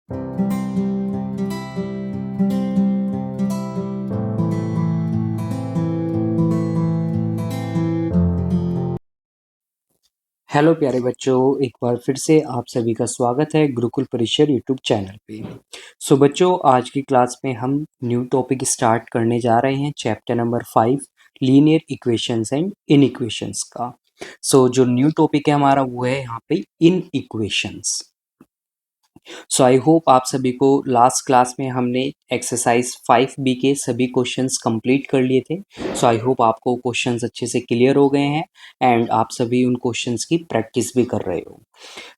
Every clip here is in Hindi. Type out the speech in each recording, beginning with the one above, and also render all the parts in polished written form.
हेलो प्यारे बच्चों, एक बार फिर से आप सभी का स्वागत है गुरुकुल परिसर यूट्यूब चैनल पे। बच्चों, आज की क्लास में हम न्यू टॉपिक स्टार्ट करने जा रहे हैं, chapter number 5 linear equations and in equations का। जो न्यू टॉपिक है हमारा वो है यहाँ पे इन इक्वेशंस। आई होप आप सभी को लास्ट क्लास में हमने एक्सरसाइज 5B के सभी क्वेश्चंस कंप्लीट कर लिए थे। आई होप आपको क्वेश्चंस अच्छे से क्लियर हो गए हैं एंड आप सभी उन क्वेश्चंस की प्रैक्टिस भी कर रहे हो।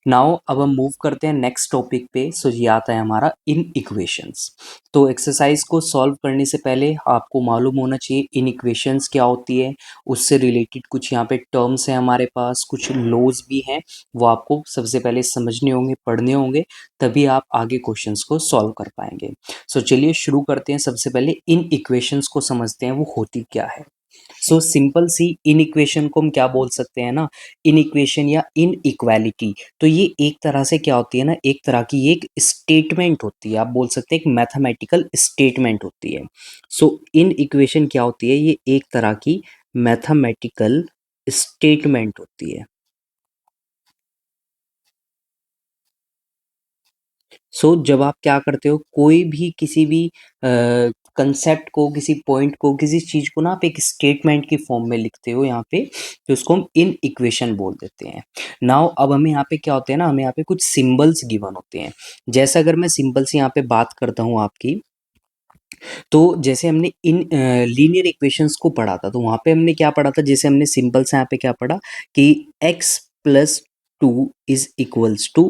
नाउ अब हम मूव करते हैं नेक्स्ट टॉपिक पे। ये आता है हमारा इन इक्वेशंस। तो एक्सरसाइज को सॉल्व करने से पहले आपको मालूम होना चाहिए इन इक्वेशंस क्या होती है, उससे रिलेटेड कुछ यहाँ पे टर्म्स हैं हमारे पास, कुछ लॉज भी हैं, वो आपको सबसे पहले समझने होंगे, पढ़ने होंगे, तभी आप आगे क्वेश्चंस को सॉल्व कर पाएंगे। चलिए शुरू करते हैं। सबसे पहले इन इक्वेशंस को समझते हैं वो होती क्या है। सिंपल सी इन इक्वेशन को हम क्या बोल सकते हैं ना, इन इक्वेशन या इन इक्वालिटी। तो ये एक तरह से क्या होती है ना, एक तरह की एक स्टेटमेंट होती है, आप बोल सकते हैं एक मैथमेटिकल स्टेटमेंट होती है। इन इक्वेशन क्या होती है, ये एक तरह की मैथमेटिकल स्टेटमेंट होती है। जब आप क्या करते हो, कोई भी किसी भी कंसेप्ट को, किसी पॉइंट को, किसी चीज को ना आप एक स्टेटमेंट की फॉर्म में लिखते हो यहाँ पे, तो उसको हम इन इक्वेशन बोल देते हैं। नाउ अब हमें यहाँ पे क्या होते हैं ना, हमें यहाँ पे कुछ सिंबल्स गिवन होते हैं। जैसे अगर मैं सिंपल से यहाँ पे बात करता हूँ आपकी, तो जैसे हमने इन लीनियर इक्वेशंस को पढ़ा था, तो वहां पे हमने क्या पढ़ा था, जैसे हमने सिंपल से यहाँ पे क्या पढ़ा कि x plus 2 is equals to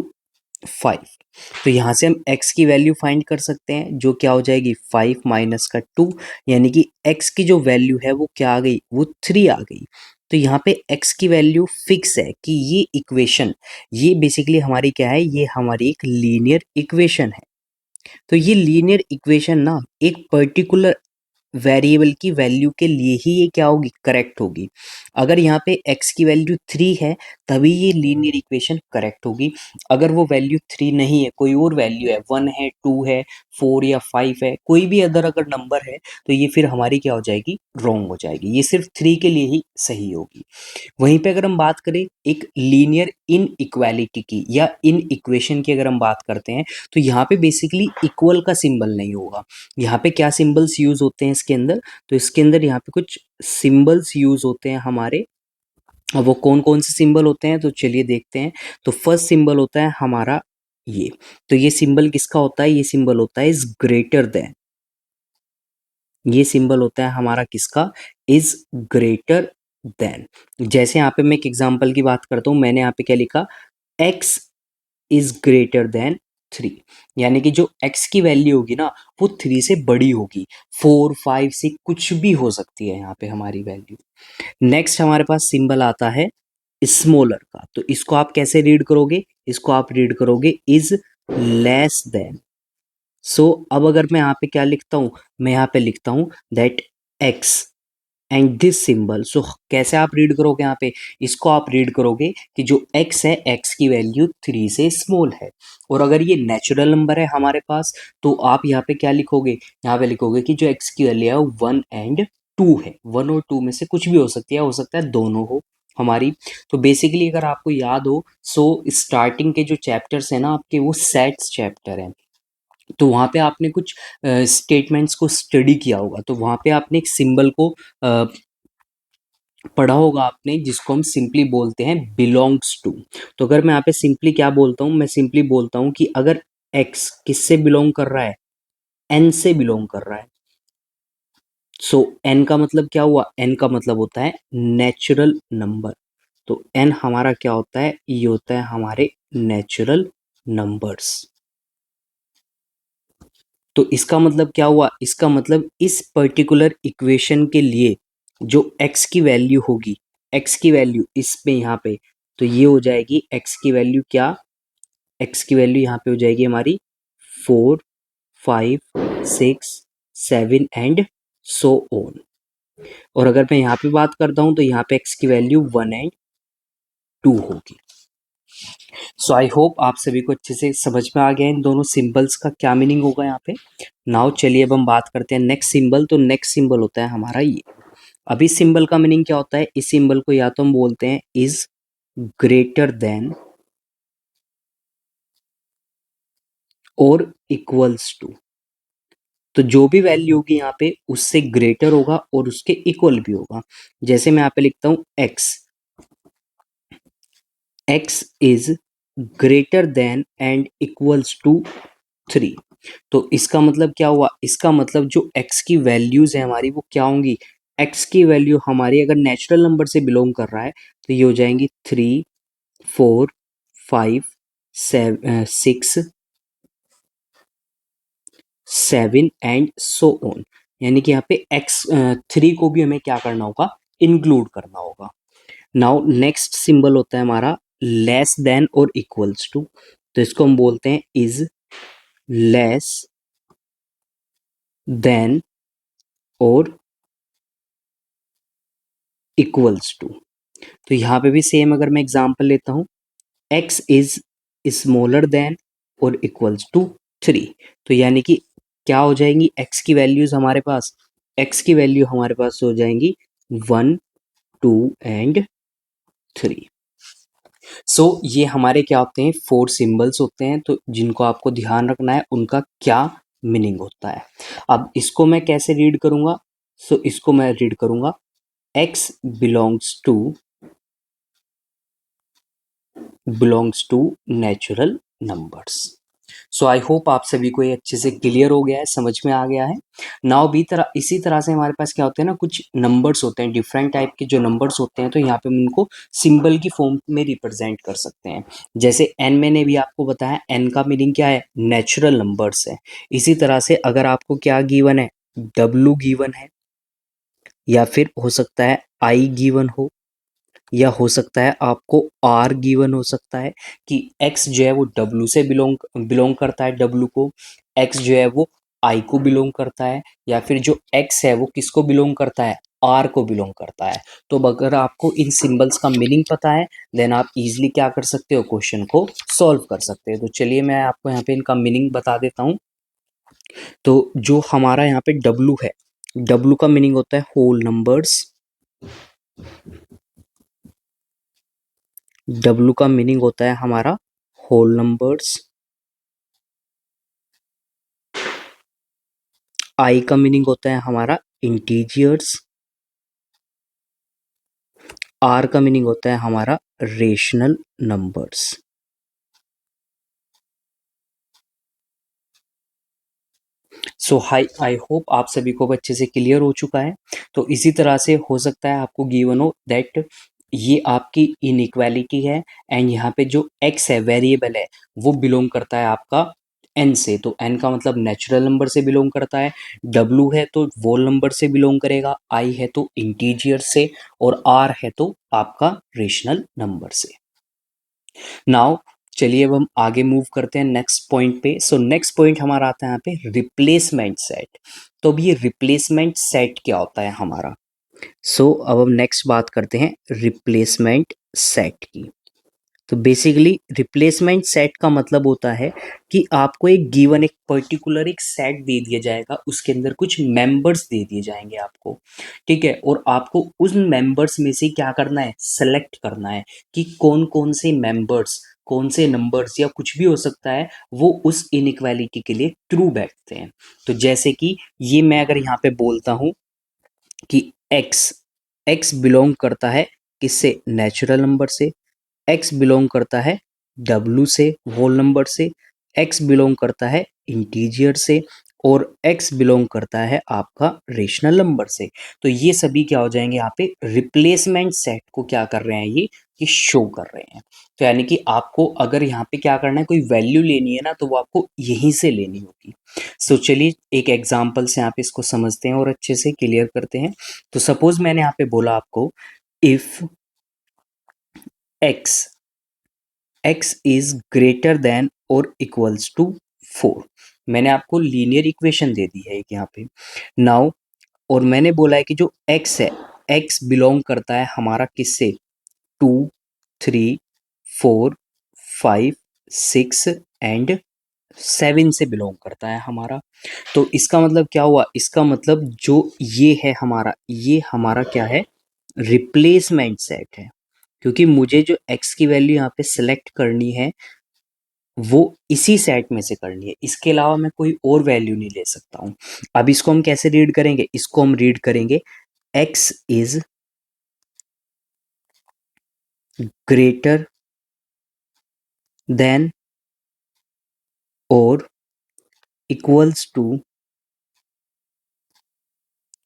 5। तो यहाँ से हम x की वैल्यू फाइंड कर सकते हैं, जो क्या हो जाएगी 5 माइनस का 2, यानी कि x की जो वैल्यू है वो क्या आ गई, वो 3 आ गई। तो यहाँ पे x की वैल्यू फिक्स है कि ये इक्वेशन, ये बेसिकली हमारी क्या है, ये हमारी एक लीनियर इक्वेशन है। तो ये लीनियर इक्वेशन ना एक पर्टिकुलर वेरिएबल की वैल्यू के लिए ही ये क्या होगी, करेक्ट होगी। अगर यहाँ पे x की वैल्यू 3 है तभी ये लीनियर इक्वेशन करेक्ट होगी। अगर वो वैल्यू 3 नहीं है, कोई और वैल्यू है, 1 है, 2 है, 4 या 5 है, कोई भी अदर अगर नंबर है, तो ये फिर हमारी क्या हो जाएगी, रॉन्ग हो जाएगी। ये सिर्फ 3 के लिए ही सही होगी। वहीं पे अगर हम बात करें एक लीनियर इन इक्वालिटी की या इन इक्वेशन की, अगर हम बात करते हैं, तो यहाँ पे बेसिकली इक्वल का सिंबल नहीं होगा। यहाँ पे क्या सिंबल्स यूज होते हैं इसके अंदर, तो इसके अंदर यहाँ पे कुछ सिंबल्स यूज होते हैं हमारे। और वो कौन कौन से सिंबल होते हैं, तो चलिए देखते हैं। तो फर्स्ट सिंबल होता है हमारा ये। तो ये सिंबल किसका होता है, ये सिंबल होता है इज ग्रेटर देन। ये सिंबल होता है हमारा किसका, इज ग्रेटर देन। जैसे यहाँ पे मैं एक एग्जांपल की बात करता हूँ, मैंने यहाँ पे क्या लिखा, x इज ग्रेटर देन 3, यानी कि जो x की वैल्यू होगी ना वो 3 से बड़ी होगी। 4 5 6 कुछ भी हो सकती है यहाँ पे हमारी वैल्यू। नेक्स्ट हमारे पास सिंबल आता है स्मॉलर का। तो इसको आप कैसे रीड करोगे, इसको आप रीड करोगे इज लेस देन। अब अगर मैं यहाँ पे क्या लिखता हूँ, मैं यहाँ पे लिखता हूँ that x and this symbol. कैसे आप रीड करोगे यहाँ पे, इसको आप रीड करोगे कि जो x है, x की वैल्यू 3 से स्मॉल है। और अगर ये नेचुरल नंबर है हमारे पास, तो आप यहाँ पे क्या लिखोगे, यहाँ पे लिखोगे कि जो x की वैल्यू है 1 एंड 2 है। 1 और 2 में से कुछ भी हो सकती है, हो सकता है दोनों हो हमारी। तो बेसिकली अगर आपको याद हो, स्टार्टिंग के जो चैप्टर्स है ना आपके, वो सेट्स चैप्टर है। तो वहाँ पे आपने कुछ स्टेटमेंट्स को स्टडी किया होगा, तो वहाँ पे आपने एक सिंबल को पढ़ा होगा आपने, जिसको हम सिंपली बोलते हैं बिलोंग्स टू। तो अगर मैं यहाँ पे सिंपली क्या बोलता हूँ, मैं सिंपली बोलता हूँ कि अगर x किससे बिलोंग कर रहा है, n से बिलोंग कर रहा है। n का मतलब क्या हुआ, n का मतलब होता है नेचुरल नंबर। तो n हमारा क्या होता है, ये होता है हमारे नेचुरल नंबर्स। तो इसका मतलब क्या हुआ, इसका मतलब इस पर्टिकुलर इक्वेशन के लिए जो x की वैल्यू होगी, x की वैल्यू इस पे यहाँ पे, तो ये हो जाएगी x की वैल्यू क्या, x की वैल्यू यहाँ पे हो जाएगी हमारी 4 5 6 7 एंड सो ऑन। और अगर मैं यहाँ पे बात करता हूँ, तो यहाँ पे x की वैल्यू 1 एंड 2 होगी। सो आई होप आप सभी को अच्छे से समझ में आ गया इन दोनों सिंबल्स का क्या मीनिंग होगा यहाँ पे। नाउ चलिए अब हम बात करते हैं नेक्स्ट सिंबल। तो नेक्स्ट सिंबल होता है हमारा ये। अब इस सिंबल का मीनिंग क्या होता है? इस सिंबल को या तो हम बोलते हैं इज ग्रेटर देन और इक्वल्स टू। तो जो भी वैल्यू होगी यहाँ पे उससे ग्रेटर होगा और उसके इक्वल भी होगा। जैसे मैं यहाँ पे लिखता हूँ x, x is greater than and equals to 3। तो इसका मतलब क्या हुआ? इसका मतलब जो x की वैल्यूज है हमारी वो क्या होंगी? x की वैल्यू हमारी अगर नेचुरल नंबर से बिलोंग कर रहा है तो ये हो जाएंगी 3, 4, 5, 6, 7 एंड सो ऑन। यानी कि यहाँ पे x 3 को भी हमें क्या करना होगा? इंक्लूड करना होगा। नाउ नेक्स्ट सिंबल होता है हमारा लेस देन और इक्वल्स टू। तो इसको हम बोलते हैं इज लेस देन और इक्वल्स टू। तो यहाँ पे भी सेम अगर मैं एग्जांपल लेता हूँ, x इज स्मॉलर देन और इक्वल्स टू 3। तो यानी कि क्या हो जाएंगी x की वैल्यूज हमारे पास? x की वैल्यू हमारे पास हो जाएंगी 1, 2 एंड 3। सो ये हमारे क्या होते हैं? 4 सिंबल्स होते हैं। तो जिनको आपको ध्यान रखना है उनका क्या मीनिंग होता है। अब इसको मैं कैसे रीड करूंगा? सो इसको मैं रीड करूंगा x belongs to natural numbers। So I hope आप सभी को ये अच्छे से क्लियर हो गया है, समझ में आ गया है। नाउ भी तरह इसी तरह से हमारे पास क्या होते हैं ना, कुछ नंबर्स होते हैं, डिफरेंट टाइप के जो नंबर्स होते हैं। तो यहाँ पे हम उनको सिंबल की फॉर्म में रिप्रेजेंट कर सकते हैं। जैसे एन मैंने भी आपको बताया, एन का मीनिंग क्या है? नेचुरल नंबर्स है। इसी तरह से अगर आपको क्या गिवन है? डब्लू गिवन है, या फिर हो सकता है आई गिवन हो, या हो सकता है आपको आर गिवन हो सकता है कि एक्स जो है वो डब्लू से बिलोंग करता है, डब्लू को। एक्स जो है वो आई को बिलोंग करता है, या फिर जो एक्स है वो किसको बिलोंग करता है? आर को बिलोंग करता है। तो अगर आपको इन सिंबल्स का मीनिंग पता है देन आप इजीली क्या कर सकते हो? क्वेश्चन को सॉल्व कर सकते हो। तो चलिए मैं आपको यहाँ पे इनका मीनिंग बता देता हूँ। तो जो हमारा यहाँ पे डब्लू है, डब्लू का मीनिंग होता है होल नंबर्स। डब्लू का मीनिंग होता है हमारा होल नंबर्स। आई का मीनिंग होता है हमारा इंटीजर्स। आर का मीनिंग होता है हमारा rational numbers. So high I hope आप सभी को अच्छे से क्लियर हो चुका है। तो इसी तरह से हो सकता है आपको गिवन हो दैट ये आपकी इनइक्वालिटी है, एंड यहाँ पे जो x है वेरिएबल है वो बिलोंग करता है आपका n से। तो n का मतलब नेचुरल नंबर से बिलोंग करता है, w है तो वोल नंबर से बिलोंग करेगा, i है तो इंटीजर से, और r है तो आपका रेशनल नंबर से। नाउ चलिए अब हम आगे मूव करते हैं नेक्स्ट पॉइंट पे। सो नेक्स्ट पॉइंट हमारा आता है यहाँ पे रिप्लेसमेंट सेट। तो अब ये रिप्लेसमेंट सेट क्या होता है हमारा? सो अब हम नेक्स्ट बात करते हैं रिप्लेसमेंट सेट की। तो बेसिकली रिप्लेसमेंट सेट का मतलब होता है कि आपको एक गिवन एक पर्टिकुलर एक सेट दे दिया जाएगा, उसके अंदर कुछ मेंबर्स दे दिए जाएंगे आपको, ठीक है। और आपको उन मेंबर्स में से क्या करना है? सेलेक्ट करना है कि कौन कौन से मेंबर्स, कौन से नंबर्स या कुछ भी हो सकता है वो उस इनइक्वालिटी के लिए ट्रू बैठते हैं। तो जैसे कि ये मैं अगर यहाँ पे बोलता हूँ कि x, x बिलोंग करता है किससे? नेचुरल नंबर से। x बिलोंग करता है w से, होल नंबर से। x बिलोंग करता है इंटीजर से, और x बिलोंग करता है आपका रेशनल नंबर से। तो ये सभी क्या हो जाएंगे? यहाँ पे रिप्लेसमेंट सेट को क्या कर रहे हैं? ये शो कर रहे हैं। तो यानी कि आपको अगर यहाँ पे क्या करना है, कोई वैल्यू लेनी है ना, तो वो आपको यहीं से लेनी होगी। सो चलिए एक एग्जांपल से यहाँ पे इसको समझते हैं और अच्छे से क्लियर करते हैं। तो सपोज मैंने यहाँ पे बोला आपको if x, x is greater then और इक्वल्स टू 4। मैंने आपको लीनियर इक्वेशन दे दी है एक यहाँ पे। नाउ और मैंने बोला है कि जो x है, x बिलोंग करता है हमारा किससे? 2, 3, 4, 5, 6 एंड 7 से बिलोंग करता है हमारा। तो इसका मतलब क्या हुआ, इसका मतलब जो ये है हमारा, ये हमारा क्या है, रिप्लेसमेंट सेट है, क्योंकि मुझे जो x की वैल्यू यहाँ पे सिलेक्ट करनी है वो इसी सेट में से करनी है, इसके अलावा मैं कोई और वैल्यू नहीं ले सकता हूँ। अब इसको हम कैसे रीड करेंगे, इसको हम रीड करेंगे x इज ग्रेटर देन और इक्वल्स टू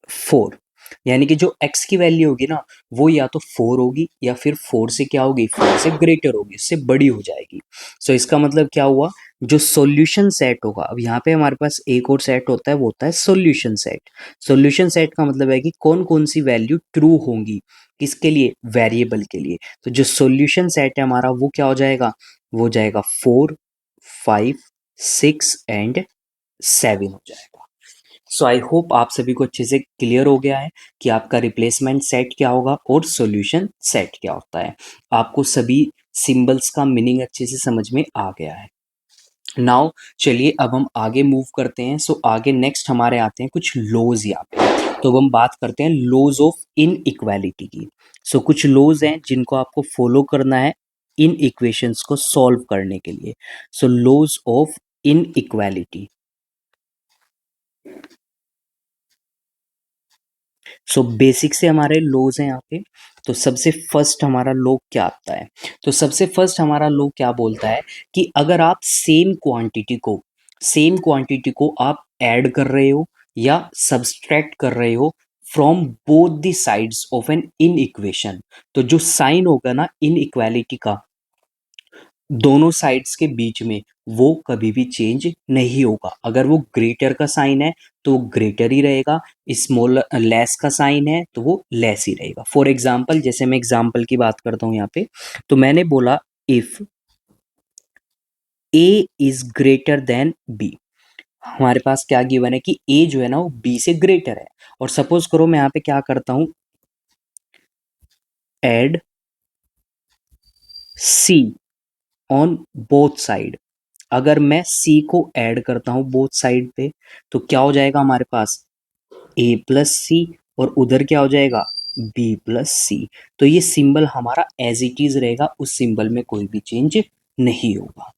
4। यानी कि जो x की वैल्यू होगी ना वो या तो 4 होगी या फिर 4 से क्या होगी, 4 से ग्रेटर होगी, इससे बड़ी हो जाएगी। सो इसका मतलब क्या हुआ, जो सॉल्यूशन सेट होगा, अब यहाँ पे हमारे पास एक और सेट होता है, वो होता है सॉल्यूशन सेट। सॉल्यूशन सेट का मतलब है कि कौन कौन सी वैल्यू ट्रू होंगी, किसके लिए, वेरिएबल के लिए। तो जो सॉल्यूशन सेट है हमारा वो क्या हो जाएगा, वो हो जाएगा 4, 5, 6 एंड 7 हो जाएगा। सो आई होप आप सभी को अच्छे से क्लियर हो गया है कि आपका रिप्लेसमेंट सेट क्या होगा और सॉल्यूशन सेट क्या होता है। आपको सभी सिंबल्स का मीनिंग अच्छे से समझ में आ गया है। नाउ चलिए अब हम आगे मूव करते हैं। सो आगे नेक्स्ट हमारे आते हैं कुछ लॉज यहाँ पे। तो अब हम बात करते हैं लॉज ऑफ इनइक्वालिटी की। सो कुछ लॉज हैं जिनको आपको फॉलो करना है इन इक्वेशंस को सॉल्व करने के लिए। So laws of inequality. So basic से हमारे लॉज हैं यहाँ पे। तो सबसे फर्स्ट हमारा लॉ क्या आता है, तो सबसे फर्स्ट हमारा लॉ क्या बोलता है कि अगर आप सेम क्वांटिटी को आप ऐड कर रहे हो या सब्सट्रैक्ट कर रहे हो from both the sides of an inequation, तो जो साइन होगा ना इन इक्वालिटी का दोनों साइड्स के बीच में, वो कभी भी चेंज नहीं होगा। अगर वो ग्रेटर का साइन है तो वो ग्रेटर ही रहेगा, स्मॉल लेस का साइन है तो वो लेस ही रहेगा। फॉर एग्जाम्पल, जैसे मैं एग्जाम्पल की बात करता हूँ यहाँ पे, तो मैंने बोला if A is greater than B. हमारे पास क्या गिवन है कि ए जो है ना वो बी से ग्रेटर है। और सपोज करो मैं यहाँ पे क्या करता हूँ, add C on both side. अगर मैं सी को ऐड करता हूं बोथ साइड पे तो क्या हो जाएगा हमारे पास, ए प्लस सी, और उधर क्या हो जाएगा, बी प्लस सी। तो ये सिंबल हमारा एज इट इज रहेगा, उस सिंबल में कोई भी चेंज नहीं होगा।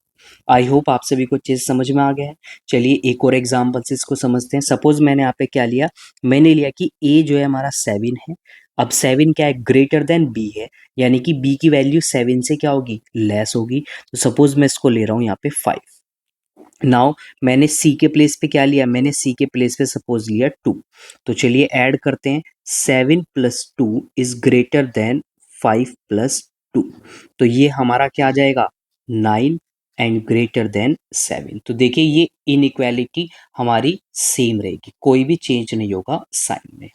आई होप आप सभी को चीज समझ में आ गया है। चलिए एक और एग्जाम्पल से इसको समझते हैं। सपोज मैंने यहाँ पे क्या लिया, मैंने लिया कि ए जो है हमारा 7 है। अब 7 क्या है, ग्रेटर देन बी है, यानी कि बी की वैल्यू 7 से क्या होगी, लेस होगी। तो सपोज मैं इसको ले रहा हूँ यहाँ पे 5। नाउ मैंने सी के प्लेस पे क्या लिया, मैंने सी के प्लेस पे सपोज लिया 2। तो चलिए ऐड करते हैं, 7 plus 2 is greater then 5 plus 2। तो ये हमारा क्या आ जाएगा, 9 एंड ग्रेटर देन 7। तो देखिए ये इनइक्वालिटी हमारी सेम रहेगी, कोई भी चेंज नहीं होगा साइन में।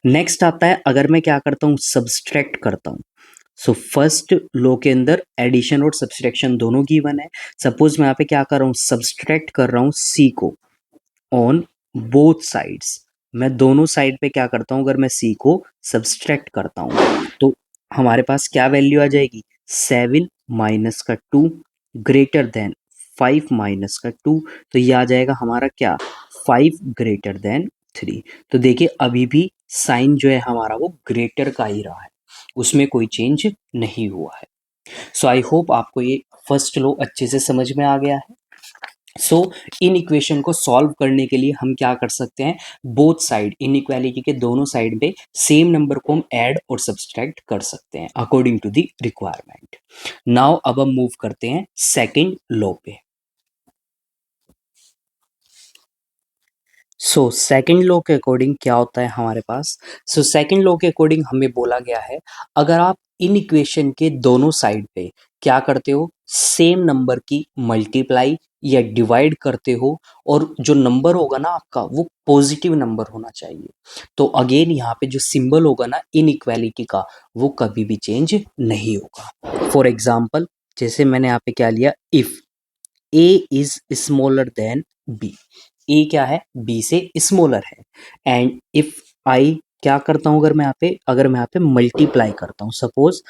नेक्स्ट आता है, अगर मैं क्या करता हूँ, सब्सट्रैक्ट करता हूँ। सो फर्स्ट लो के अंदर एडिशन और सब्सट्रैक्शन दोनों गिवन है। सपोज मैं यहाँ पे क्या कर रहा हूँ, सब्सट्रैक्ट कर रहा हूँ सी को ऑन बोथ साइड्स। मैं दोनों साइड पे क्या करता हूँ, अगर मैं सी को सब्सट्रैक्ट करता हूँ तो हमारे पास क्या वैल्यू आ जाएगी, 7 माइनस का 2 ग्रेटर देन 5 माइनस का 2। तो ये आ जाएगा हमारा क्या, 5 ग्रेटर देन 3। तो देखिए अभी भी साइन जो है हमारा वो ग्रेटर का ही रहा है, उसमें कोई चेंज नहीं हुआ है। सो आई होप आपको ये फर्स्ट लॉ अच्छे से समझ में आ गया है। सो इन इक्वेशन को सॉल्व करने के लिए हम क्या कर सकते हैं, बोथ साइड, इनइक्वालिटी के दोनों साइड पे सेम नंबर को हम ऐड और सब्सट्रैक्ट कर सकते हैं according to the requirement. Now अब हम मूव करते हैं सेकंड लॉ पे। सो सेकंड लॉ के अकॉर्डिंग क्या होता है हमारे पास, सो सेकंड लॉ के अकॉर्डिंग हमें बोला गया है, अगर आप इन इक्वेशन के दोनों साइड पे क्या करते हो, सेम नंबर की मल्टीप्लाई या डिवाइड करते हो, और जो नंबर होगा ना आपका वो पॉजिटिव नंबर होना चाहिए, तो अगेन यहाँ पे जो सिंबल होगा ना इन इक्वालिटी का वो कभी भी चेंज नहीं होगा। फॉर एग्जाम्पल, जैसे मैंने यहाँ पे क्या लिया, if A is smaller than B. A क्या है, बी से स्मॉलर है। एंड इफ आई क्या करता हूं, अगर मैं यहाँ पे, अगर मैं यहाँ पे मल्टीप्लाई करता हूँ, सपोज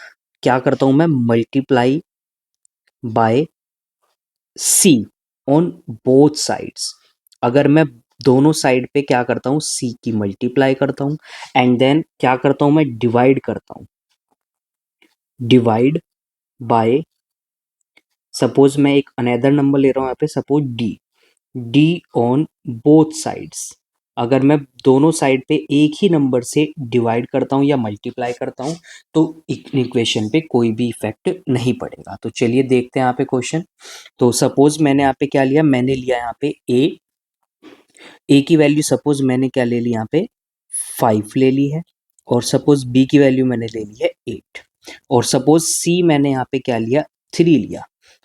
क्या करता हूं मैं, multiply by C on both sides. अगर मैं दोनों साइड पे क्या करता हूँ, सी की मल्टीप्लाई करता हूँ एंड देन क्या करता हूँ, मैं डिवाइड करता हूँ, डिवाइड बाय, सपोज मैं एक अनदर नंबर ले रहा हूँ यहाँ पे, suppose D, D on both sides. अगर मैं दोनों साइड पे एक ही नंबर से डिवाइड करता हूँ या मल्टीप्लाई करता हूँ तो इक्वेशन पे कोई भी इफेक्ट नहीं पड़ेगा। तो चलिए देखते हैं यहाँ पे क्वेश्चन। तो सपोज मैंने यहाँ पे क्या लिया, मैंने लिया यहाँ पे ए की वैल्यू सपोज मैंने क्या ले ली यहाँ पे 5 ले ली है, और सपोज बी की वैल्यू मैंने ले ली है 8, और सपोज सी मैंने यहाँ पे क्या लिया 3 लिया।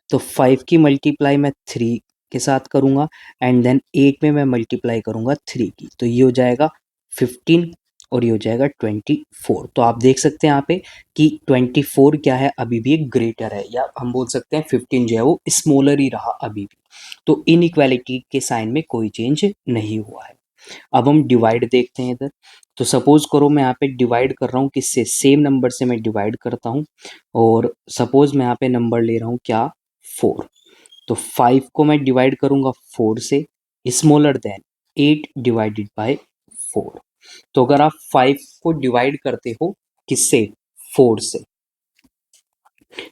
तो 5 की मल्टीप्लाई मैं 3 के साथ करूँगा एंड देन 8 में मैं मल्टीप्लाई करूँगा 3 की, तो ये हो जाएगा 15 और ये हो जाएगा 24। तो आप देख सकते हैं यहाँ पे कि 24 क्या है, अभी भी एक ग्रेटर है, या हम बोल सकते हैं 15 जो है वो स्मॉलर ही रहा अभी भी। तो इनइक्वालिटी के साइन में कोई चेंज नहीं हुआ है। अब हम डिवाइड देखते हैं इधर। तो सपोज करो मैं यहाँ पे डिवाइड कर रहा हूँ किससे, सेम नंबर से मैं डिवाइड करता हूँ, और सपोज मैं यहाँ पे नंबर ले रहा हूँ क्या 4। तो 5 को मैं डिवाइड करूँगा 4 से, स्मॉलर देन 8 डिवाइडेड बाय 4। तो अगर आप 5 को डिवाइड करते हो किससे, 4 से,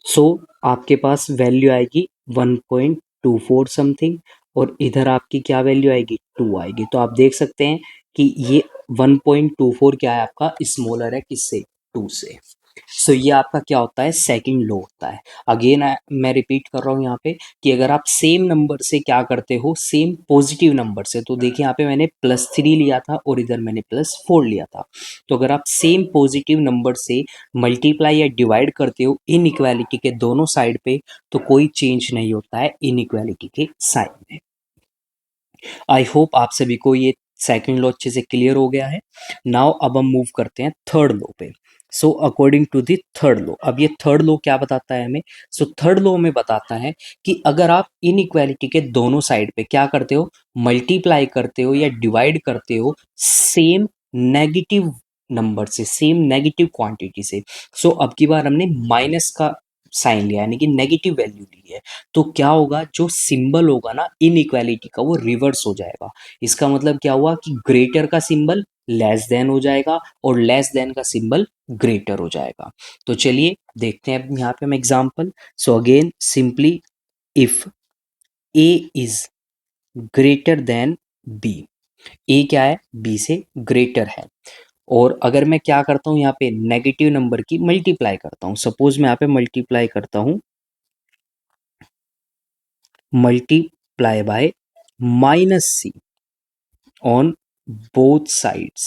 सो आपके पास वैल्यू आएगी 1.24 समथिंग, और इधर आपकी क्या वैल्यू आएगी 2 आएगी। तो आप देख सकते हैं कि ये 1.24 क्या है आपका, स्मॉलर है किससे, 2 से। सो ये आपका क्या होता है, सेकंड लो होता है। अगेन मैं रिपीट कर रहा हूँ यहाँ पे कि अगर आप सेम नंबर से क्या करते हो, सेम पॉजिटिव नंबर से, तो देखिए यहाँ पे मैंने +3 लिया था और इधर मैंने +4 लिया था। तो अगर आप सेम पॉजिटिव नंबर से मल्टीप्लाई या डिवाइड करते हो इनइक्वालिटी के दोनों साइड पे, तो कोई चेंज नहीं होता है इनइक्वालिटी के साइन में। आई होप आप सभी को ये सेकंड लॉ अच्छे से क्लियर हो गया है। नाउ अब हम मूव करते हैं थर्ड लॉ पे। So according to the third law, अब ये थर्ड लॉ क्या बताता है हमें, सो थर्ड लॉ में बताता है कि अगर आप इनइक्वालिटी के दोनों साइड पे क्या करते हो, मल्टीप्लाई करते हो या डिवाइड करते हो सेम नेगेटिव नंबर से, सेम नेगेटिव क्वांटिटी से, सो अब की बार हमने माइनस का साइन लिया यानी कि नेगेटिव वैल्यू ली है, तो क्या होगा, जो सिंबल होगा ना इनइक्वालिटी का वो रिवर्स हो जाएगा। इसका मतलब क्या हुआ कि ग्रेटर का सिंबल लेस देन हो जाएगा और लेस देन का सिंबल ग्रेटर हो जाएगा। तो चलिए देखते हैं अब यहाँ पे हम example. So again simply if A is greater than B, A क्या है, बी से ग्रेटर है, और अगर मैं क्या करता हूँ यहाँ पे नेगेटिव नंबर की मल्टीप्लाई करता हूँ, सपोज मैं यहाँ पे मल्टीप्लाई करता हूँ, multiply by -c on both sides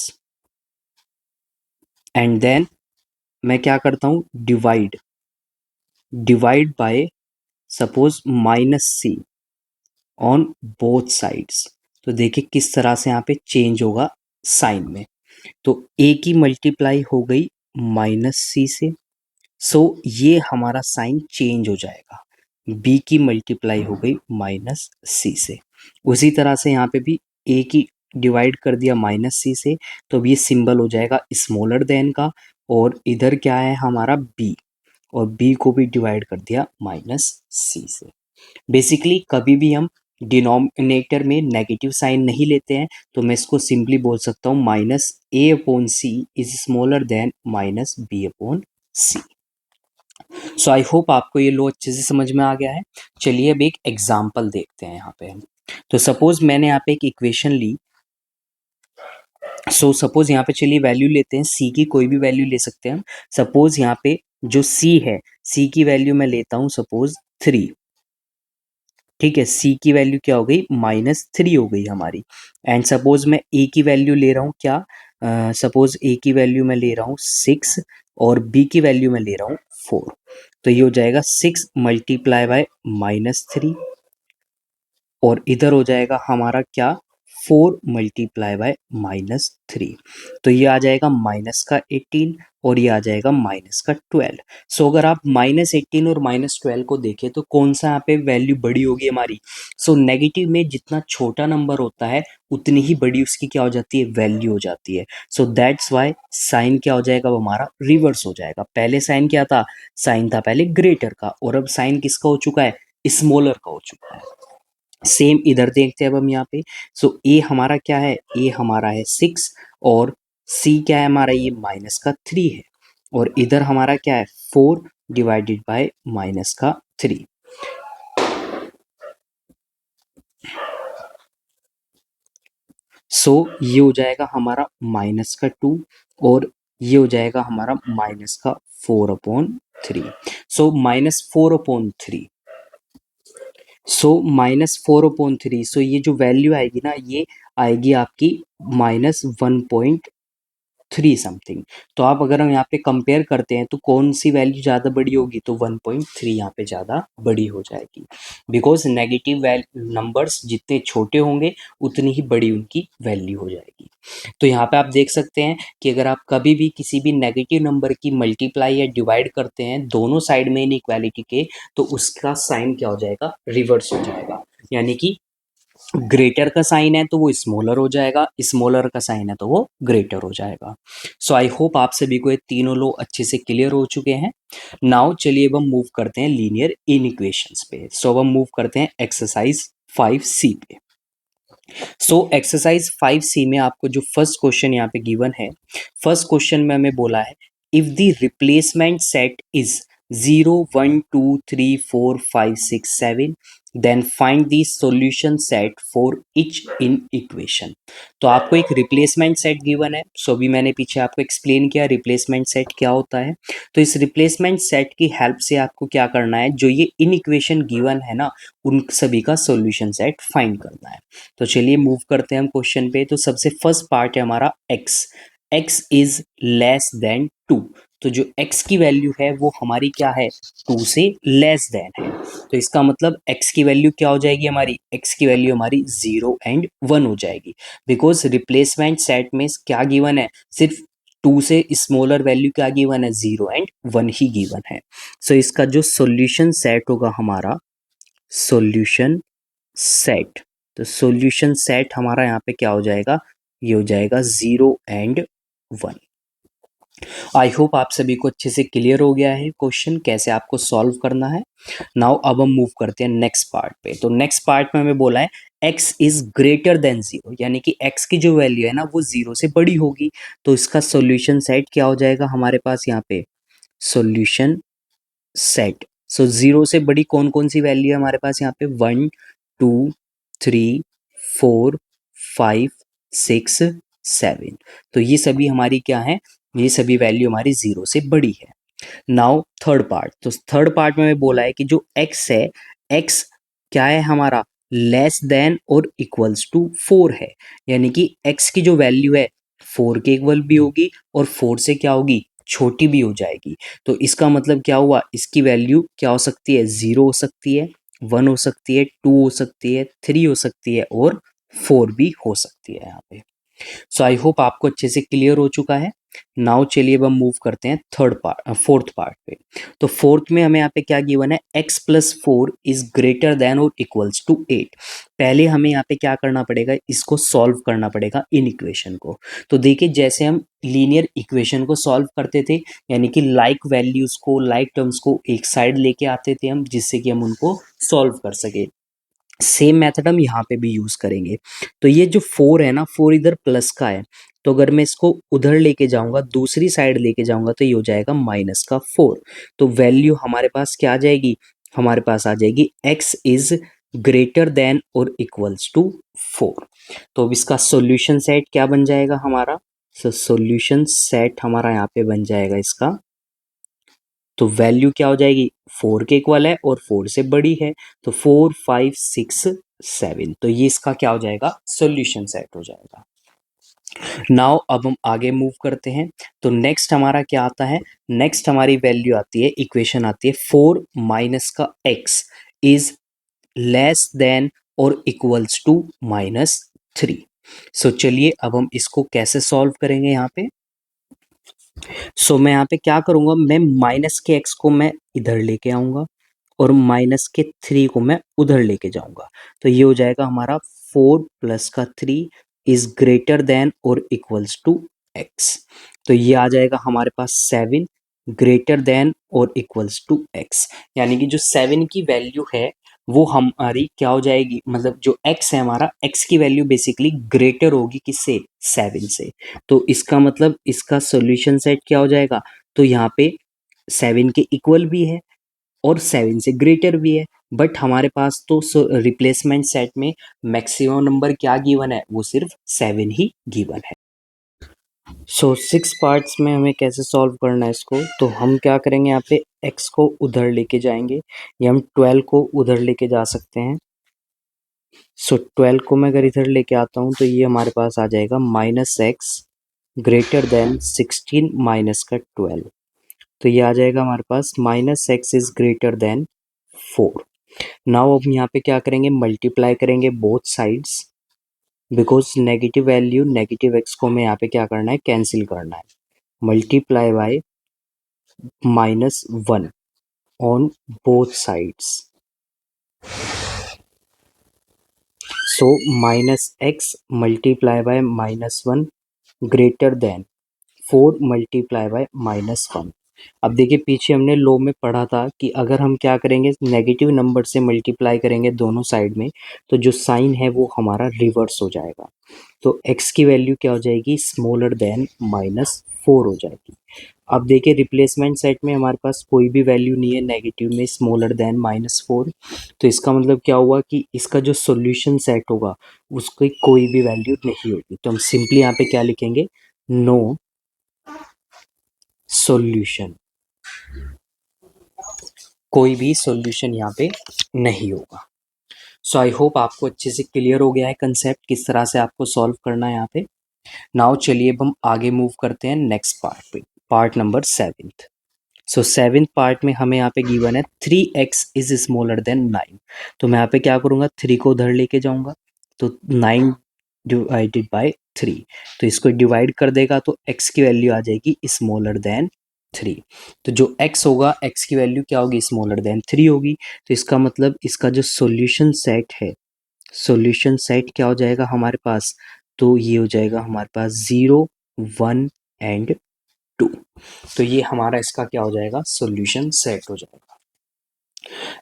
and then मैं क्या करता हूँ, divide, divide by suppose -c on both sides. तो देखिए किस तरह से यहाँ पे चेंज होगा साइन में। तो a की मल्टीप्लाई हो गई -c से, सो ये हमारा साइन चेंज हो जाएगा। b की मल्टीप्लाई हो गई -c से, उसी तरह से यहाँ पे भी a की डिवाइड कर दिया -c से, तो अब ये सिंबल हो जाएगा स्मॉलर देन का, और इधर क्या है हमारा b, और b को भी डिवाइड कर दिया -c से। बेसिकली कभी भी हम डिनोमिनेटर में नेगेटिव साइन नहीं लेते हैं, तो मैं इसको सिंपली बोल सकता हूँ -a/c is smaller then -b/c। So I hope आपको ये लो अच्छे से समझ में आ गया है। चलिए अब एक एग्जाम्पल देखते हैं यहाँ पे हम। तो सपोज मैंने यहाँ पे एक इक्वेशन ली, सो सपोज यहाँ पे चलिए वैल्यू लेते हैं c की, कोई भी वैल्यू ले सकते हैं हम। सपोज यहाँ पे जो c है, c की वैल्यू मैं लेता हूँ सपोज 3, ठीक है, c की वैल्यू क्या हो गई, -3 हो गई हमारी। एंड सपोज मैं a की वैल्यू ले रहा हूँ क्या, सपोज a की वैल्यू मैं ले रहा हूँ 6 और b की वैल्यू मैं ले रहा हूँ 4। तो ये हो जाएगा 6 मल्टीप्लाई बाय -3, और इधर हो जाएगा हमारा क्या 4 मल्टीप्लाई बाय -3, तो ये आ जाएगा माइनस का 18 और ये आ जाएगा माइनस का 12। सो अगर आप -18 और -12 को देखें तो कौन सा यहाँ पे वैल्यू बड़ी होगी हमारी? सो नेगेटिव में जितना छोटा नंबर होता है उतनी ही बड़ी उसकी क्या हो जाती है, वैल्यू हो जाती है। सो दैट्स वाई साइन क्या हो जाएगा, वो हमारा रिवर्स हो जाएगा। पहले साइन क्या था, साइन था पहले ग्रेटर का, और अब साइन किसका हो चुका है, स्मॉलर का हो चुका है। सेम इधर देखते हैं अब हम यहाँ पे। सो ए हमारा क्या है, ए हमारा है 6 और सी क्या है हमारा, ये -3 है, और इधर हमारा क्या है 4 डिवाइडेड बाय -3। सो ये हो जाएगा हमारा -2 और ये हो जाएगा हमारा -4/3। सो -4/3, -4/3, सो ये जो वैल्यू आएगी ना, ये आएगी आपकी -1.3 समथिंग। तो आप अगर हम यहाँ पे कंपेयर करते हैं तो कौन सी वैल्यू ज़्यादा बड़ी होगी, तो 1.3 यहाँ पे ज़्यादा बड़ी हो जाएगी, बिकॉज नेगेटिव नंबर्स जितने छोटे होंगे उतनी ही बड़ी उनकी वैल्यू हो जाएगी। तो यहाँ पे आप देख सकते हैं कि अगर आप कभी भी किसी भी नेगेटिव नंबर की मल्टीप्लाई या डिवाइड करते हैं दोनों साइड में इनइक्वालिटी के, तो उसका साइन क्या हो जाएगा, रिवर्स हो जाएगा। यानी कि ग्रेटर का साइन है तो वो स्मॉलर हो जाएगा, स्मॉलर का साइन है तो वो ग्रेटर हो जाएगा। सो आई होप आप सभी को ये तीनों लो अच्छे से क्लियर हो चुके हैं। नाउ चलिए अब हम मूव करते हैं लीनियर इनइक्वेशंस पे। सो अब हम मूव करते हैं एक्सरसाइज 5C पे। सो एक्सरसाइज 5C में आपको जो फर्स्ट क्वेश्चन यहाँ पे गिवन है, फर्स्ट क्वेश्चन में हमें बोला है if the replacement set is 0 1 2 3 4 5 6 7 then find the solution set for each inequation. तो आपको एक रिप्लेसमेंट सेट गिवन है। सो अभी मैंने पीछे आपको एक्सप्लेन किया रिप्लेसमेंट सेट क्या होता है। तो इस रिप्लेसमेंट सेट की हेल्प से आपको क्या करना है, जो ये इन इक्वेशन गिवन है ना, उन सभी का सॉल्यूशन सेट फाइंड करना है। तो चलिए मूव करते हैं हम क्वेश्चन पे। तो सबसे फर्स्ट पार्ट है हमारा x इज लेस देन 2। तो जो x की वैल्यू है वो हमारी क्या है, 2 से लेस देन है। तो इसका मतलब x की वैल्यू क्या हो जाएगी हमारी, x की वैल्यू हमारी 0 एंड 1 हो जाएगी, बिकॉज रिप्लेसमेंट सेट में क्या गिवन है, सिर्फ 2 से स्मॉलर वैल्यू क्या गिवन है, 0 एंड 1 ही गिवन है। सो इसका जो सॉल्यूशन सेट होगा हमारा, सॉल्यूशन सेट, तो सॉल्यूशन सेट हमारा यहाँ पे क्या हो जाएगा, ये हो जाएगा 0 एंड 1। आई होप आप सभी को अच्छे से क्लियर हो गया है क्वेश्चन कैसे आपको सॉल्व करना है। नाउ अब हम मूव करते हैं नेक्स्ट पार्ट पे। तो नेक्स्ट पार्ट में हमें बोला है x इज ग्रेटर देन 0, यानी कि x की जो वैल्यू है ना वो 0 से बड़ी होगी। तो इसका सॉल्यूशन सेट क्या हो जाएगा हमारे पास यहाँ पे, सॉल्यूशन सेट। सो 0 से बड़ी कौन कौन सी वैल्यू है हमारे पास यहाँ पे, 1 2 3 4 5 6 7। तो ये सभी हमारी क्या है, ये सभी वैल्यू हमारी 0 से बड़ी है। नाउ थर्ड पार्ट, तो थर्ड पार्ट में हमें बोला है कि जो x है, x क्या है हमारा, लेस देन और इक्वल्स टू 4 है। यानी कि x की जो वैल्यू है 4 के इक्वल भी होगी और 4 से क्या होगी, छोटी भी हो जाएगी। तो इसका मतलब क्या हुआ, इसकी वैल्यू क्या हो सकती है, 0 हो सकती है, 1 हो सकती है, 2 हो सकती है, 3 हो सकती है और 4 भी हो सकती है यहाँ पे। सो आई होप आपको अच्छे से क्लियर हो चुका है। नाउ चलिए अब हम मूव करते हैं फोर्थ पार्ट पे। तो फोर्थ में हमें यहाँ पे क्या गिवन है, x plus 4 is greater then और इक्वल्स टू 8। पहले हमें यहाँ पे क्या करना पड़ेगा, इसको सॉल्व करना पड़ेगा इन इक्वेशन को। तो देखिए जैसे हम लीनियर इक्वेशन को सॉल्व करते थे, यानी कि लाइक वैल्यूज को, लाइक टर्म्स को एक साइड लेके आते थे हम, जिससे कि हम उनको सॉल्व कर सके। सेम मेथड हम यहाँ पे भी यूज करेंगे। तो ये जो 4 है ना, 4 इधर प्लस का है, तो अगर मैं इसको उधर लेके जाऊंगा, दूसरी साइड लेके जाऊंगा, तो ये हो जाएगा -4। तो वैल्यू हमारे पास क्या आ जाएगी, हमारे पास आ जाएगी x इज ग्रेटर देन और इक्वल्स टू 4। तो अब इसका सॉल्यूशन सेट क्या बन जाएगा हमारा, सॉल्यूशन सेट हमारा यहाँ पे बन जाएगा इसका, तो वैल्यू क्या हो जाएगी, 4 के इक्वल है और 4 से बड़ी है, तो 4 5 6 7। तो ये इसका क्या हो जाएगा, सॉल्यूशन सेट हो जाएगा। नाउ अब हम आगे मूव करते हैं। तो नेक्स्ट हमारा क्या आता है, नेक्स्ट हमारी वैल्यू आती है, इक्वेशन आती है 4 माइनस का x इज लेस देन और इक्वल्स टू -3। सो चलिए अब हम इसको कैसे सॉल्व करेंगे यहाँ पे। मैं यहाँ पे क्या करूँगा, मैं माइनस के एक्स को मैं इधर लेके आऊँगा और माइनस के 3 को मैं उधर लेके जाऊँगा। तो ये हो जाएगा हमारा 4 प्लस का 3 इज ग्रेटर देन और इक्वल्स टू एक्स। तो ये आ जाएगा हमारे पास 7 ग्रेटर देन और इक्वल्स टू एक्स। यानी कि जो 7 की वैल्यू है वो हमारी क्या हो जाएगी, मतलब जो x है हमारा, x की वैल्यू बेसिकली ग्रेटर होगी किससे, 7 से। तो इसका मतलब इसका सॉल्यूशन सेट क्या हो जाएगा, तो यहाँ पे 7 के इक्वल भी है और 7 से ग्रेटर भी है। बट हमारे पास तो रिप्लेसमेंट सेट में मैक्सिमम नंबर क्या गिवन है, वो सिर्फ 7 ही गिवन है। 6 पार्ट्स में हमें कैसे सॉल्व करना है इसको, तो हम क्या करेंगे, यहाँ पे x को उधर लेके जाएंगे या हम 12 को उधर लेके जा सकते हैं। 12 को मैं अगर इधर लेके आता हूँ तो ये हमारे पास आ जाएगा -x ग्रेटर देन 16 माइनस का 12। तो ये आ जाएगा हमारे पास -x is greater then 4। Now अब यहाँ पे क्या करेंगे, मल्टीप्लाई करेंगे both sides, because negative value negative x को हमें यहाँ पे क्या करना है, कैंसिल करना है। Multiply by -1 on both sides. So -x multiply by -1 greater than 4 multiply by -1। अब देखिए पीछे हमने लॉ में पढ़ा था कि अगर हम क्या करेंगे, नेगेटिव नंबर से मल्टीप्लाई करेंगे दोनों साइड में, तो जो साइन है वो हमारा रिवर्स हो जाएगा। तो x की वैल्यू क्या हो जाएगी, स्मॉलर देन -4 हो जाएगी। अब देखिए रिप्लेसमेंट सेट में हमारे पास कोई भी वैल्यू नहीं है नेगेटिव में स्मॉलर देन -4। तो इसका मतलब क्या हुआ कि इसका जो सॉल्यूशन सेट होगा उसकी कोई भी वैल्यू नहीं होगी। तो हम सिंपली यहाँ पे क्या लिखेंगे, नो सॉल्यूशन, कोई भी सॉल्यूशन यहाँ पे नहीं होगा। सो आई होप आपको अच्छे से क्लियर हो गया है कंसेप्ट, किस तरह से आपको सॉल्व करना है यहाँ पे। नाउ चलिए अब हम आगे मूव करते हैं नेक्स्ट पार्ट पे, पार्ट नंबर 7th। सो 7th पार्ट में हमें यहाँ पे गिवन है 3x इज स्मॉलर देन 9। तो मैं यहाँ पे क्या करूँगा, 3 को उधर लेके जाऊँगा, तो 9 डिवाइडेड बाय 3, तो इसको डिवाइड कर देगा तो x की वैल्यू आ जाएगी स्मॉलर देन 3। तो जो x होगा, x की वैल्यू क्या होगी, स्मॉलर देन 3 होगी। तो इसका मतलब इसका जो सॉल्यूशन सेट है, सॉल्यूशन सेट क्या हो जाएगा हमारे पास, तो ये हो जाएगा हमारे पास 0 1 एंड 2। तो ये हमारा इसका क्या हो जाएगा, सॉल्यूशन सेट हो जाएगा।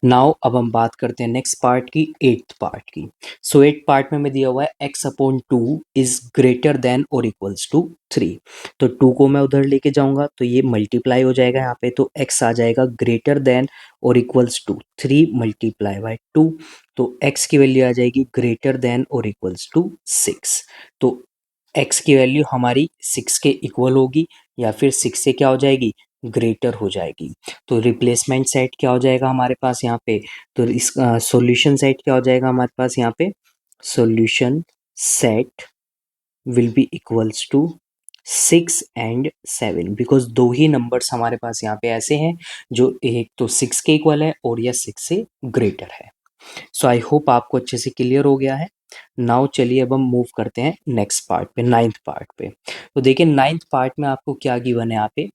नाउ अब हम बात करते हैं नेक्स्ट पार्ट की, 8th पार्ट की। सो 8th पार्ट में हमें दिया हुआ है x/2 इज ग्रेटर देन और इक्वल्स टू 3। तो 2 को मैं उधर लेके जाऊंगा तो ये मल्टीप्लाई हो जाएगा यहाँ पे, तो x आ जाएगा ग्रेटर देन और इक्वल्स टू 3 मल्टीप्लाई बाय 2। तो x की वैल्यू आ जाएगी ग्रेटर देन और इक्वल्स टू 6। तो x की वैल्यू हमारी 6 के इक्वल होगी या फिर 6 से क्या हो जाएगी, ग्रेटर हो जाएगी। तो रिप्लेसमेंट सेट क्या हो जाएगा हमारे पास यहाँ पे, तो इस सॉल्यूशन सेट क्या हो जाएगा हमारे पास यहाँ पे, solution set will be equals to 6 and 7, because दो ही नंबर्स हमारे पास यहाँ पे ऐसे हैं जो एक तो 6 के इक्वल है और यह 6 से ग्रेटर है। सो आई होप आपको अच्छे से क्लियर हो गया है। नाउ चलिए अब हम मूव करते हैं नेक्स्ट पार्ट पे, 9th पार्ट पे। तो देखिए 9th पार्ट में आपको क्या गिवन है यहाँ पे,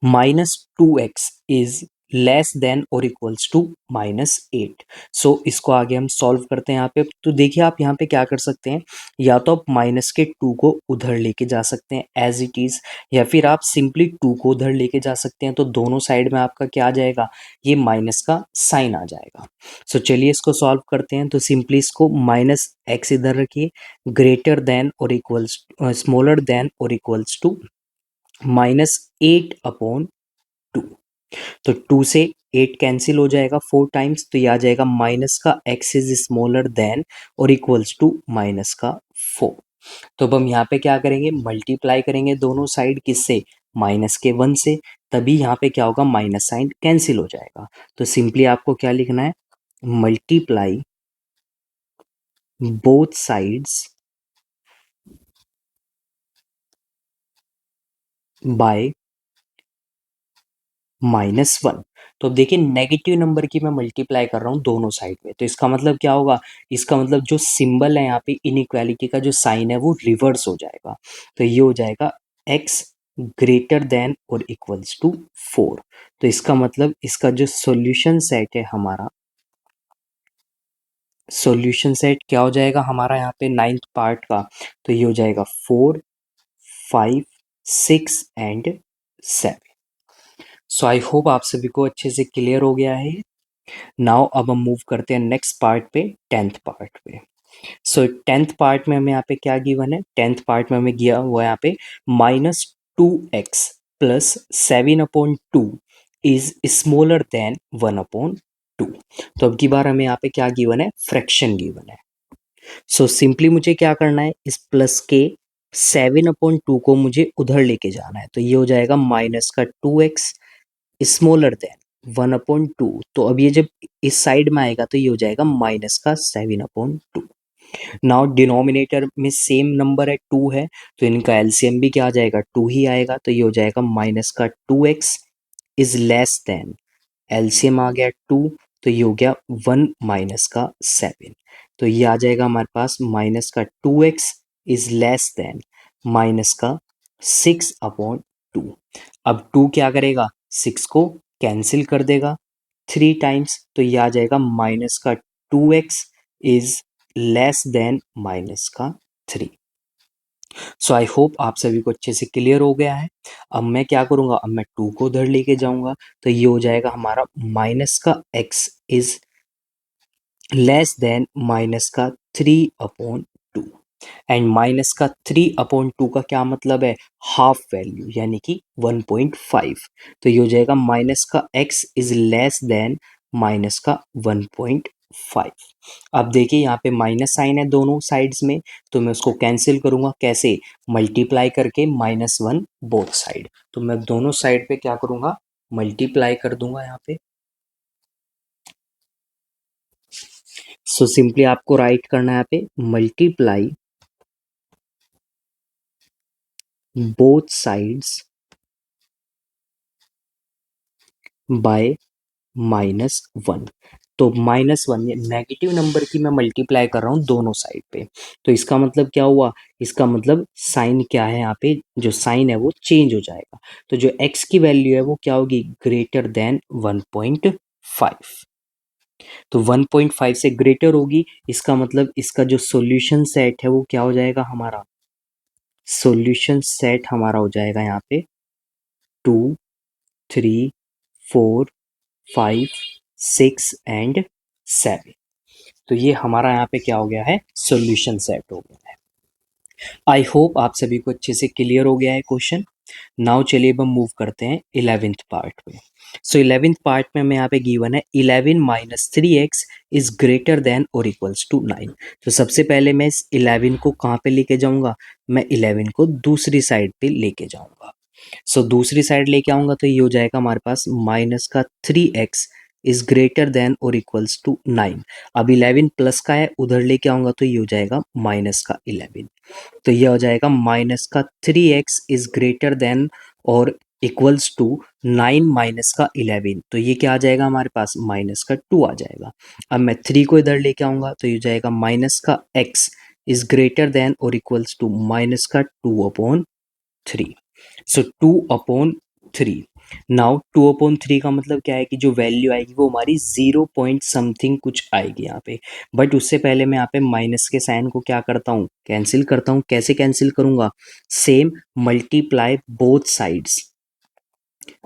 -2x इज लेस देन और इक्वल्स टू -8। सो इसको आगे हम सॉल्व करते हैं यहाँ पे। तो देखिए आप यहाँ पे क्या कर सकते हैं, या तो आप माइनस के 2 को उधर लेके जा सकते हैं एज इट इज, या फिर आप सिंपली 2 को उधर लेके जा सकते हैं। तो दोनों साइड में आपका क्या आ जाएगा, ये माइनस का साइन आ जाएगा। सो चलिए इसको सॉल्व करते हैं। तो सिंपली इसको -x इधर रखिए, ग्रेटर देन और इक्वल्स स्मॉलर देन और इक्वल्स टू -8/2। तो 2 से 8 कैंसिल हो जाएगा 4 टाइम्स, तो ये आ जाएगा माइनस का x इज स्मॉलर देन और इक्वल्स टू -4। तो अब हम यहाँ पे क्या करेंगे, मल्टीप्लाई करेंगे दोनों साइड किससे, -1 से, तभी यहाँ पे क्या होगा, माइनस साइन कैंसिल हो जाएगा। तो सिंपली आपको क्या लिखना है, मल्टीप्लाई बोथ साइड्स बाय -1। तो अब देखिए नेगेटिव नंबर की मैं मल्टीप्लाई कर रहा हूँ दोनों साइड में, तो इसका मतलब क्या होगा, इसका मतलब जो सिंबल है यहाँ पे इनइक्वालिटी का जो साइन है वो रिवर्स हो जाएगा। तो ये हो जाएगा x ग्रेटर देन और इक्वल्स टू 4। तो इसका मतलब इसका जो सॉल्यूशन सेट है हमारा, सॉल्यूशन सेट क्या हो जाएगा हमारा यहाँ पे नाइन्थ पार्ट का, तो ये हो जाएगा 4, 5, 6 एंड 7। सो आई होप आप सभी को अच्छे से क्लियर हो गया है। नाउ अब हम मूव करते हैं नेक्स्ट पार्ट पे, टेंथ पार्ट पे। सो टेंथ पार्ट में हमें यहाँ पे क्या गिवन है, टेंथ पार्ट में हमें दिया हुआ यहाँ पे -2x plus 7/2 is smaller then 1/2। तो अब की बार हमें यहाँ पे क्या गिवन है, फ्रैक्शन गिवन है। सो सिंपली मुझे क्या करना है, इस प्लस के 7/2 को मुझे उधर लेके जाना है, तो ये हो जाएगा माइनस का 2x स्मॉलर देन 1/2। तो अब ये जब इस साइड में आएगा तो ये हो जाएगा माइनस का 7/2। नाउ डिनोमिनेटर में सेम नंबर है 2 है, तो इनका एलसीएम भी क्या आ जाएगा, 2 ही आएगा। तो ये हो जाएगा माइनस का 2x is less than, LCM आ गया 2, तो ये हो गया 1 माइनस का 7। तो ये आ जाएगा हमारे पास माइनस का 2x is less then minus का 6/2। अब 2 क्या करेगा, 6 को कैंसिल कर देगा 3 टाइम्स, तो ये आ जाएगा माइनस का 2x is less then minus का 3। सो आई होप आप सभी को अच्छे से क्लियर हो गया है। अब मैं क्या करूँगा, अब मैं 2 को उधर लेके जाऊँगा, तो ये हो जाएगा हमारा माइनस का x is less then minus का 3/2। एंड माइनस का 3/2 का क्या मतलब है, हाफ वैल्यू यानी कि 1.5। तो ये हो जाएगा माइनस का x is less then minus का 1.5। अब देखिए यहाँ पे माइनस साइन है दोनों साइड्स में, तो मैं उसको कैंसिल करूँगा कैसे, मल्टीप्लाई करके -1 बोथ साइड। तो मैं दोनों साइड पे क्या करूँगा, मल्टीप्लाई कर दूंगा यहाँ पे। सो सिंपली आपको राइट करना है यहाँ पे मल्टीप्लाई बोथ साइड्स बाय -1। तो -1 ये नेगेटिव नंबर की मैं मल्टीप्लाई कर रहा हूँ दोनों साइड पे। तो इसका मतलब क्या हुआ, इसका मतलब साइन क्या है, यहाँ पे जो साइन है वो चेंज हो जाएगा। तो जो x की वैल्यू है वो क्या होगी, ग्रेटर देन 1.5। तो 1.5 से ग्रेटर होगी, इसका मतलब इसका जो सॉल्यूशन सेट है वो क्या हो जाएगा हमारा, सॉल्यूशन सेट हमारा हो जाएगा यहाँ पे 2, 3, 4, 5, 6 एंड 7। तो ये हमारा यहाँ पे क्या हो गया है, सॉल्यूशन सेट हो गया है। आई होप आप सभी को अच्छे से क्लियर हो गया है क्वेश्चन। नाउ चलिए अब हम मूव करते हैं 11th पार्ट पे। सो 11th पार्ट में हमें यहाँ पे गिवन है 11 minus 3x is greater then और इक्वल्स टू 9। तो सबसे पहले मैं इस 11 को कहाँ पे लेके जाऊंगा, मैं 11 को दूसरी साइड पे लेके जाऊंगा। सो दूसरी साइड लेके आऊंगा तो ये हो जाएगा हमारे पास माइनस का 3x इज ग्रेटर देन और इक्वल्स टू 9। अब 11 प्लस का है, उधर लेके आऊंगा तो ये हो जाएगा माइनस का 11। तो ये हो जाएगा माइनस का 3x इज ग्रेटर देन और इक्वल्स टू 9 माइनस का 11। तो ये क्या आ जाएगा हमारे पास, माइनस का 2 आ जाएगा। अब मैं 3 को इधर लेके आऊंगा तो ये हो जाएगा माइनस का x इज ग्रेटर देन और इक्वल्स टू माइनस का 2/3। सो 2/3। नाउ 2/3 का मतलब क्या है कि जो वैल्यू आएगी वो हमारी 0 पॉइंट समथिंग कुछ आएगी यहाँ पे। बट उससे पहले मैं यहाँ पे माइनस के साइन को क्या करता हूँ, कैंसिल करता हूँ। कैसे कैंसिल करूँगा, सेम मल्टीप्लाई बोथ साइड्स।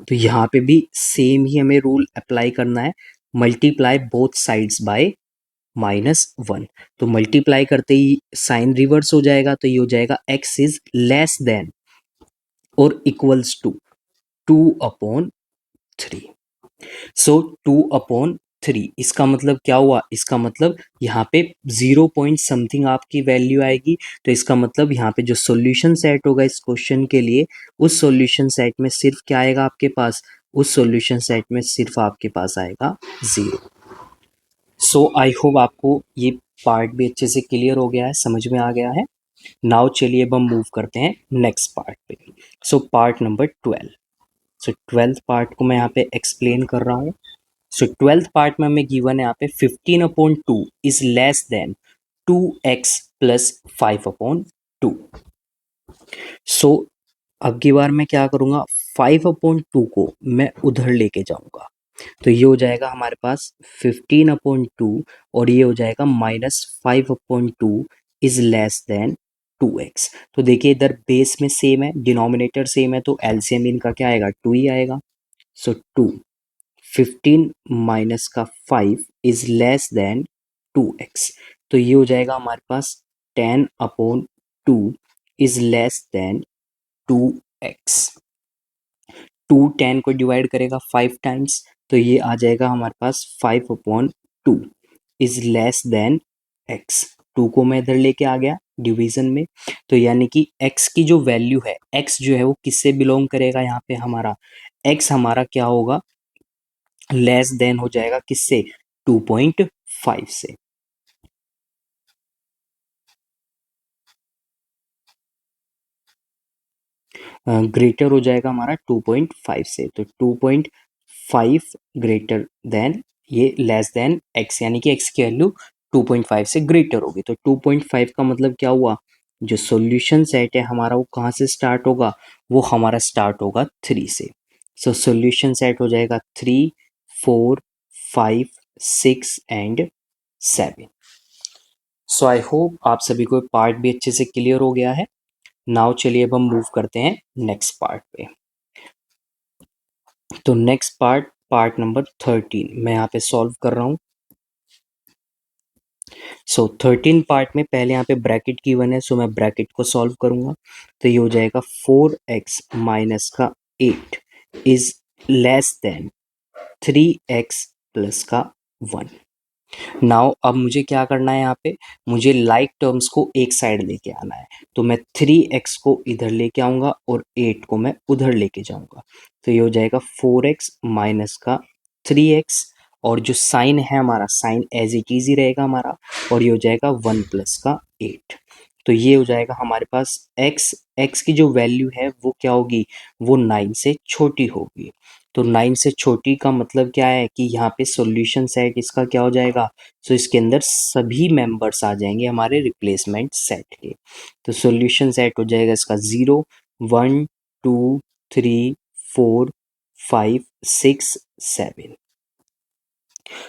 तो यहाँ पे भी सेम ही हमें रूल अप्लाई करना है, मल्टीप्लाई बोथ साइड्स बाय -1। तो मल्टीप्लाई करते ही साइन रिवर्स हो जाएगा, तो ये हो जाएगा x इज लेस देन और इक्वल्स टू 2/3। सो 2/3 इसका मतलब क्या हुआ, इसका मतलब यहाँ पे 0 पॉइंट समथिंग आपकी वैल्यू आएगी। तो इसका मतलब यहाँ पे जो सॉल्यूशन सेट होगा इस क्वेश्चन के लिए, उस सॉल्यूशन सेट में सिर्फ क्या आएगा आपके पास, उस सॉल्यूशन सेट में सिर्फ आपके पास आएगा 0। सो आई होप आपको ये पार्ट भी अच्छे से क्लियर हो गया है, समझ में आ गया है। नाउ चलिए अब हम मूव करते हैं नेक्स्ट पार्ट पे। So part number 12। सो 12th पार्ट को मैं यहाँ पे एक्सप्लेन कर रहा हूँ। सो 12th पार्ट में हमें गिवन है यहाँ पे 15/2 is less then 2x plus 5/2। सो अब की बार मैं क्या करूँगा, 5/2 को मैं उधर लेके जाऊँगा, तो ये हो जाएगा हमारे पास 15/2 और ये हो जाएगा -5/2 इज लेस देन 2x। तो देखिए इधर बेस में सेम है, डिनोमिनेटर सेम है, तो एलसीएम इनका क्या आएगा, 2 ही आएगा। सो 2, 15 माइनस का 5 इज लेस देन 2x, तो ये हो जाएगा हमारे पास 10/2 इज लेस देन 2x। 2 10 को डिवाइड करेगा 5 टाइम्स, तो ये आ जाएगा हमारे पास 5/2 इज लेस देन x। 2 को मैं इधर लेके आ गया डिवीजन में, तो यानी कि x की जो वैल्यू है, x जो है वो किससे बिलोंग करेगा, यहाँ पे हमारा x हमारा क्या होगा, लेस देन हो जाएगा किससे, 2.5 से। ग्रेटर हो जाएगा हमारा 2.5 से, तो 2.5 ग्रेटर देन, ये लेस देन x, यानी कि x की वैल्यू 2.5 से ग्रेटर होगी। तो 2.5 का मतलब क्या हुआ, जो सॉल्यूशन सेट है हमारा वो कहाँ से स्टार्ट होगा, वो हमारा स्टार्ट होगा 3 से। सो सॉल्यूशन सेट हो जाएगा 3, 4, 5, 6 एंड 7। सो आई होप आप सभी को पार्ट भी अच्छे से क्लियर हो गया है। नाउ चलिए अब हम मूव करते हैं नेक्स्ट पार्ट पे। तो नेक्स्ट पार्ट, पार्ट नंबर 13 मैं यहाँ पे सॉल्व कर रहा हूँ। सो 13 पार्ट में पहले यहाँ पे ब्रैकेट गिवन है, सो मैं ब्रैकेट को सॉल्व करूंगा। तो ये हो जाएगा 4x माइनस का 8 is less then 3x plus का 1। नाउ अब मुझे क्या करना है, यहाँ पे मुझे लाइक टर्म्स को एक साइड लेके आना है, तो मैं 3x को इधर लेके आऊंगा और 8 को मैं उधर लेके जाऊंगा। तो ये हो जाएगा 4x माइनस का 3x, और जो साइन है हमारा, साइन एज इट इज ही रहेगा हमारा, और ये हो जाएगा 1 प्लस का 8। तो ये हो जाएगा हमारे पास x की जो वैल्यू है वो क्या होगी, वो 9 से छोटी होगी। तो 9 से छोटी का मतलब क्या है कि यहाँ पे सॉल्यूशन सेट इसका क्या हो जाएगा, सो इसके अंदर सभी मेंबर्स आ जाएंगे हमारे रिप्लेसमेंट सेट के। तो सॉल्यूशन सेट हो जाएगा इसका 0, 1, 2, 3, 4, 5, 6, 7।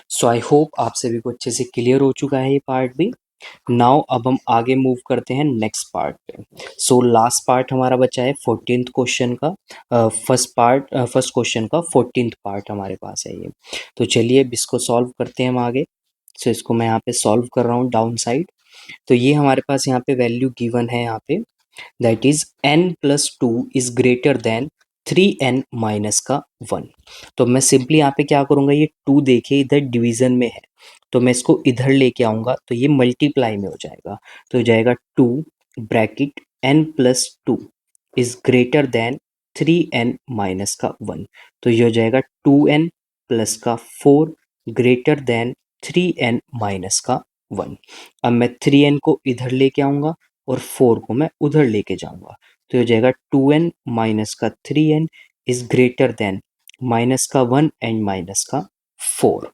सो आई होप आप सभी को अच्छे से क्लियर हो चुका है ये पार्ट भी। नाउ अब हम आगे मूव करते हैं नेक्स्ट पार्ट पे। सो लास्ट पार्ट हमारा बचा है 14th क्वेश्चन का, फर्स्ट क्वेश्चन का 14th पार्ट हमारे पास है ये। तो चलिए अब इसको सॉल्व करते हैं हम आगे। सो इसको मैं यहाँ पे सॉल्व कर रहा हूँ डाउन साइड। तो ये हमारे पास यहाँ पे वैल्यू गिवन है यहाँ पे, that is n+2 is greater then 3n minus का 1। तो मैं सिंपली यहाँ पे क्या करूँगा, ये 2 देखिए इधर डिवीजन में है, तो मैं इसको इधर लेके आऊँगा तो ये मल्टीप्लाई में हो जाएगा। तो हो जाएगा 2 bracket n+2 is greater then 3n minus का 1। तो ये हो जाएगा 2n प्लस का 4 ग्रेटर देन 3n माइनस का 1। अब मैं 3n को इधर लेके आऊँगा और 4 को मैं उधर लेके जाऊँगा, तो हो जाएगा 2n माइनस का 3n is greater then minus का 1 एंड माइनस का 4।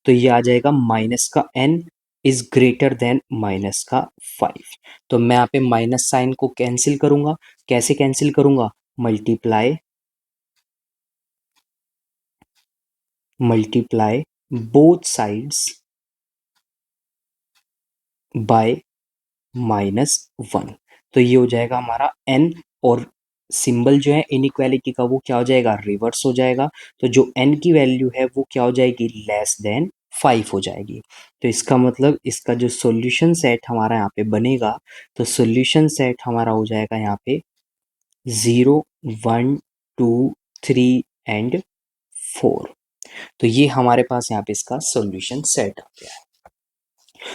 तो ये आ जाएगा माइनस का n is greater then minus का 5। तो मैं यहाँ पे माइनस साइन को कैंसिल करूंगा, कैसे कैंसिल करूंगा, मल्टीप्लाई बोथ साइड्स बाय -1। तो ये हो जाएगा हमारा n, और सिंबल जो है इनइक्वालिटी का वो क्या हो जाएगा, रिवर्स हो जाएगा। तो जो n की वैल्यू है वो क्या हो जाएगी, लेस देन 5 हो जाएगी। तो इसका मतलब इसका जो सॉल्यूशन सेट हमारा यहाँ पे बनेगा, तो सॉल्यूशन सेट हमारा हो जाएगा यहाँ पे 0, 1, 2, 3 एंड 4। तो ये हमारे पास यहाँ पे इसका सॉल्यूशन सेट आ गया है।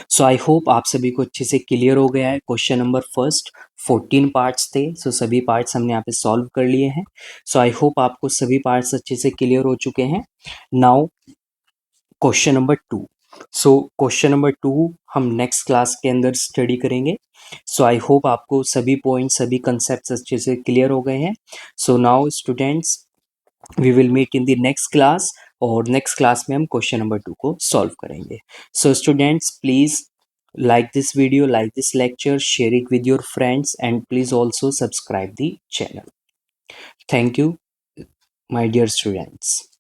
सो आई होप आप सभी को अच्छे से क्लियर हो गया है। क्वेश्चन नंबर फर्स्ट 14 पार्ट्स थे, सो सभी पार्ट्स हमने यहाँ पे सॉल्व कर लिए हैं। सो आई होप आपको सभी पार्ट्स अच्छे से क्लियर हो चुके हैं। Now question number 2। So question number 2 हम नेक्स्ट क्लास के अंदर स्टडी करेंगे। सो आई होप आपको सभी पॉइंट्स, सभी कंसेप्ट अच्छे से क्लियर हो गए हैं। So now students, we will meet in the next class, और नेक्स्ट क्लास में हम क्वेश्चन नंबर 2 को सॉल्व करेंगे. So students, please like this video, like this lecture, share it with your friends, and please also subscribe the channel. Thank you, my dear students.